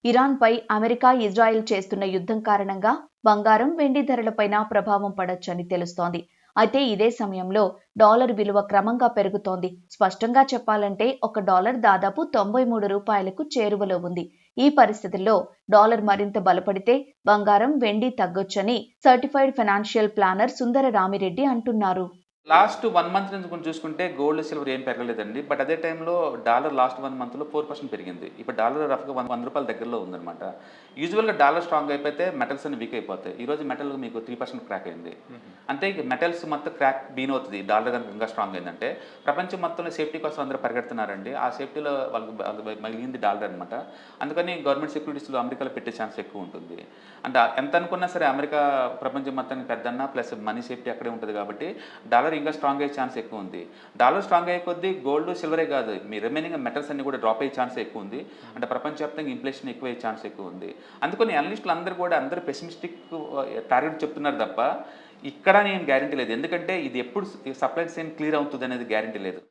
ఇరాన్పై America, Israel చేస్తున్న యుద్ధం కారణంగా బంగారం, వెండి ధరలపైన ప్రభావం పడొచ్చని తెలుస్తోంది. అయితే ఇదే సమయంలో డాలర్ విలువ క్రమంగా పెరుగుతోంది. స్పష్టంగా చెప్పాలంటే $1 దాదాపు 93 రూపాయలకు చేరువలో ఉంది. ఈ పరిస్థితుల్లో డాలర్ మరింత బలపడితే బంగారం, వెండి తగ్గొచ్చని సర్టిఫైడ్ ఫైనాన్షియల్ ప్లానర్ సుందర రామిరెడ్డి అంటున్నారు. లాస్ట్ 1 మంత్ నుంచి కొంచెం చూసుకుంటే గోల్డ్, సిల్వర్ ఏం పెరగలేదండి. బట్ అదే టైంలో డాలర్ లాస్ట్ 1 మంత్‌లో 4% పెరిగింది. ఇప్పుడు డాలర్ రఫ్‌గా రూ. 100 దగ్గరలో ఉందన్నమాట. యూజువల్‌గా డాలర్ స్ట్రాంగ్ అయిపోతే మెటల్స్ అన్ని వీక్ అయిపోతాయి. ఈరోజు మెటల్ మీకు 3% క్రాక్ అయింది. అంటే ఇక మెటల్స్ మొత్తం క్రాక్ బీన్ అవుతది. డాలర్ గనుక ఇంకా స్ట్రాంగ్ అయిందంటే. ప్రపంచం మొత్తంలో సేఫ్టీ కోసం అందరూ పరిగెడుతున్నారండి. ఆ సేఫ్టీలో వాళ్ళకి మిగిలింది డాలర్ అనమాట. అందుకని గవర్నమెంట్ సెక్యూరిటీస్‌లో అమెరికాలో పెట్టే ఛాన్స్ ఎక్కువ ఉంటుంది. అంటే ఎంత అనుకున్నా సరే అమెరికా ప్రపంచం మొత్తానికి పెద్దన్న ప్లస్ మనీ సేఫ్టీ అక్కడే ఉంటుంది కాబట్టి డాలర్ ఇంకా స్ట్రాంగ్ అయ్యే ఛాన్స్ ఎక్కువ ఉంది. డాలర్ స్ట్రాంగ్ అయ్యే కొద్దీ గోల్డ్, సిల్వరే కాదు మీ రిమైనింగ్ మెటల్స్ అన్ని కూడా డ్రాప్ అయ్యే ఛాన్స్ ఎక్కువ ఉంది. అంటే ప్రపంచవ్యాప్తంగా ఇన్ఫ్లేషన్ ఎక్కువ అయ్యే ఛాన్స్ ఎక్కువ ఉంది. అందుకని అనలిస్టులు అందరూ పెసిమిస్టిక్ టార్గెట్ చెప్తున్నారు తప్ప ఇక్కడ నేను గ్యారంటీ లేదు. ఎందుకంటే ఇది ఎప్పుడు సప్లై చైన్ క్లియర్ అవుతుంది అనేది గ్యారంటీ లేదు.